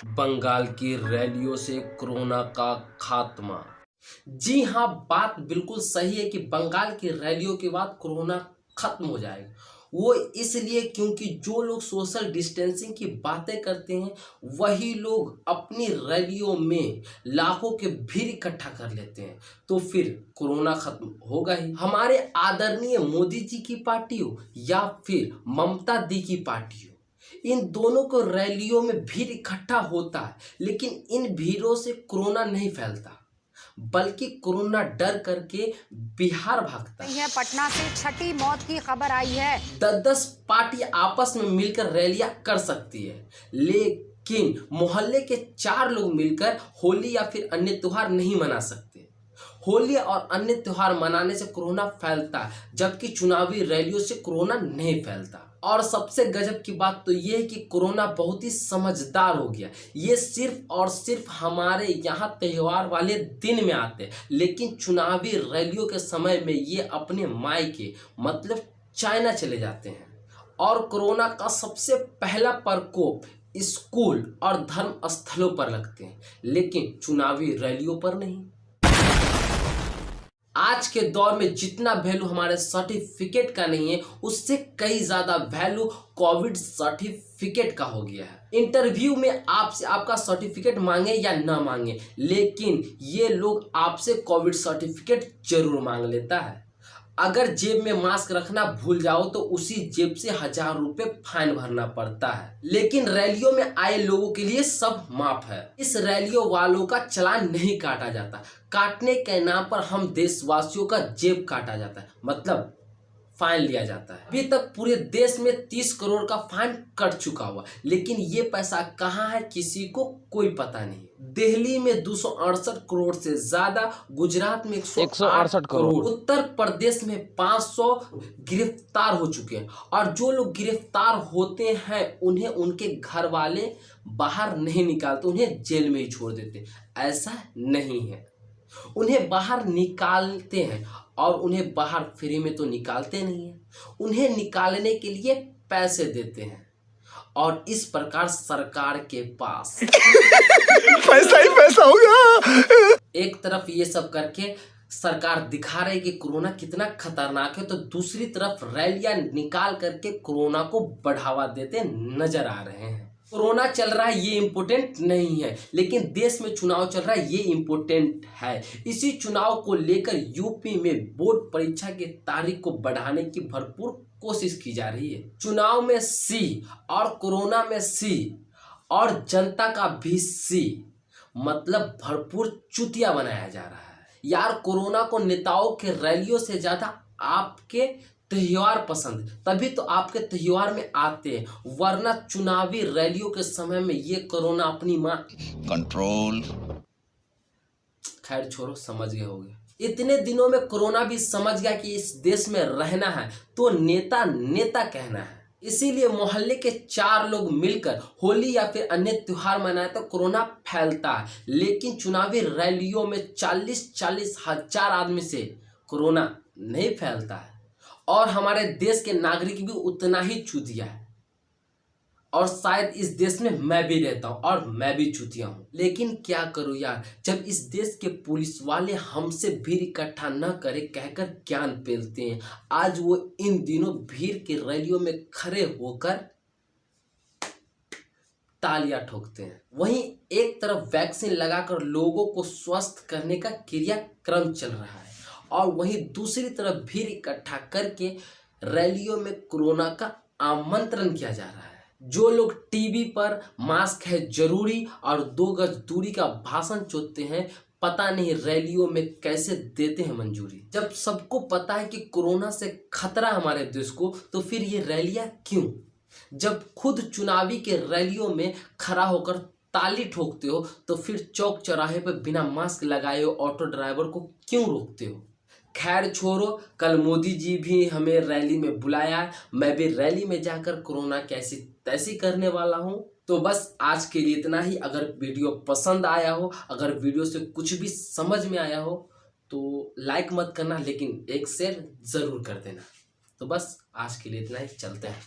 बंगाल की रैलियों से कोरोना का खात्मा। जी हाँ, बात बिल्कुल सही है कि बंगाल की रैलियों के बाद कोरोना खत्म हो जाएगा। वो इसलिए क्योंकि जो लोग सोशल डिस्टेंसिंग की बातें करते हैं वही लोग अपनी रैलियों में लाखों के भीड़ इकट्ठा कर लेते हैं, तो फिर कोरोना खत्म होगा ही। हमारे आदरणीय मोदी जी की पार्टी हो या फिर ममता दी की पार्टी हो, इन दोनों को रैलियों में भीड़ इकट्ठा होता है, लेकिन इन भीड़ों से कोरोना नहीं फैलता, बल्कि कोरोना डर करके बिहार भागता है। पटना से छठी मौत की खबर आई है। 10 पार्टी आपस में मिलकर रैलियां कर सकती है, लेकिन मोहल्ले के 4 लोग मिलकर होली या फिर अन्य त्योहार नहीं मना सकते। होली और अन्य त्योहार मनाने से कोरोना फैलता है, जबकि चुनावी रैलियों से कोरोना नहीं फैलता। और सबसे गजब की बात तो ये है कि कोरोना बहुत ही समझदार हो गया। ये सिर्फ और सिर्फ हमारे यहाँ त्योहार वाले दिन में आते हैं, लेकिन चुनावी रैलियों के समय में ये अपने मायके मतलब चाइना चले जाते हैं। और कोरोना का सबसे पहला प्रकोप स्कूल और धर्म स्थलों पर लगते हैं, लेकिन चुनावी रैलियों पर नहीं। आज के दौर में जितना वैल्यू हमारे सर्टिफिकेट का नहीं है, उससे कई ज़्यादा वैल्यू कोविड सर्टिफिकेट का हो गया है। इंटरव्यू में आपसे आपका सर्टिफिकेट मांगे या ना मांगे, लेकिन ये लोग आपसे कोविड सर्टिफिकेट जरूर मांग लेता है। अगर जेब में मास्क रखना भूल जाओ तो उसी जेब से 1000 रुपये फाइन भरना पड़ता है। लेकिन रैलियों में आए लोगों के लिए सब माफ है। इस रैलियों वालों का चालान नहीं काटा जाता, काटने के नाम पर हम देशवासियों का जेब काटा जाता है, मतलब फाइन लिया जाता है। अभी तक पूरे देश में 30 करोड़ का फाइन कट चुका हुआ, लेकिन ये पैसा कहाँ है किसी को कोई पता नहीं। दिल्ली में 268 करोड़ से ज्यादा, गुजरात में 168 करोड़, उत्तर प्रदेश में 500 गिरफ्तार हो चुके हैं। और जो लोग गिरफ्तार होते हैं उन्हें उनके घर वाले बाहर नहीं निकालते, उन्हें जेल में ही छोड़ देते। ऐसा नहीं है, उन्हें बाहर निकालते हैं, और उन्हें बाहर फ्री में तो निकालते नहीं हैं, उन्हें निकालने के लिए पैसे देते हैं। और इस प्रकार सरकार के पास पैसा ही पैसा होगा। एक तरफ ये सब करके सरकार दिखा रही है कि कोरोना कितना खतरनाक है, तो दूसरी तरफ रैलियां निकाल करके कोरोना को बढ़ावा देते नजर आ रहे हैं। कोरोना चल रहा है ये इम्पोर्टेंट नहीं है, लेकिन देश में चुनाव चल रहा है ये इम्पोर्टेंट है। इसी चुनाव को लेकर यूपी में बोर्ड परीक्षा की तारीख को बढ़ाने की भरपूर कोशिश की जा रही है। चुनाव में सी और कोरोना में सी और जनता का भी सी, मतलब भरपूर चुतिया बनाया जा रहा है। यार, कोरोना को नेताओं के रैलियों से ज्यादा आपके त्योहार पसंद, तभी तो आपके त्योहार में आते हैं, वरना चुनावी रैलियों के समय में ये कोरोना अपनी माँ कंट्रोल। खैर छोड़ो, समझ गए होगे। इतने दिनों में कोरोना भी समझ गया कि इस देश में रहना है तो नेता नेता कहना है। इसीलिए मोहल्ले के 4 लोग मिलकर होली या फिर अन्य त्योहार मनाए तो कोरोना फैलता है, लेकिन चुनावी रैलियों में 40-40 हजार आदमी से कोरोना नहीं फैलता है। और हमारे देश के नागरिक भी उतना ही चूतिया है, और शायद इस देश में मैं भी रहता हूँ और मैं भी चूतिया हूँ। लेकिन क्या करूँ यार, जब इस देश के पुलिस वाले हमसे भीड़ इकट्ठा न करे कहकर ज्ञान पेलते हैं, आज वो इन दिनों भीड़ की रैलियों में खड़े होकर तालियां ठोकते हैं। वहीं एक तरफ वैक्सीन लगाकर लोगों को स्वस्थ करने का क्रियाक्रम चल रहा है, और वहीं दूसरी तरफ भीड़ इकट्ठा करके रैलियों में कोरोना का आमंत्रण किया जा रहा है। जो लोग टीवी पर मास्क है जरूरी और 2 गज दूरी का भाषण चोदते हैं, पता नहीं रैलियों में कैसे देते हैं मंजूरी। जब सबको पता है कि कोरोना से खतरा हमारे देश को, तो फिर ये रैलियां क्यों? जब खुद चुनावी के रैलियों में खड़ा होकर ताली ठोकते हो, तो फिर चौक चौराहे पर बिना मास्क लगाए हो ऑटो ड्राइवर को क्यों रोकते हो? खैर छोड़ो, कल मोदी जी भी हमें रैली में बुलाया है, मैं भी रैली में जाकर कोरोना कैसी तैसी करने वाला हूँ। तो बस आज के लिए इतना ही। अगर वीडियो पसंद आया हो, अगर वीडियो से कुछ भी समझ में आया हो तो लाइक मत करना, लेकिन एक शेयर ज़रूर कर देना। तो बस आज के लिए इतना ही, चलते हैं।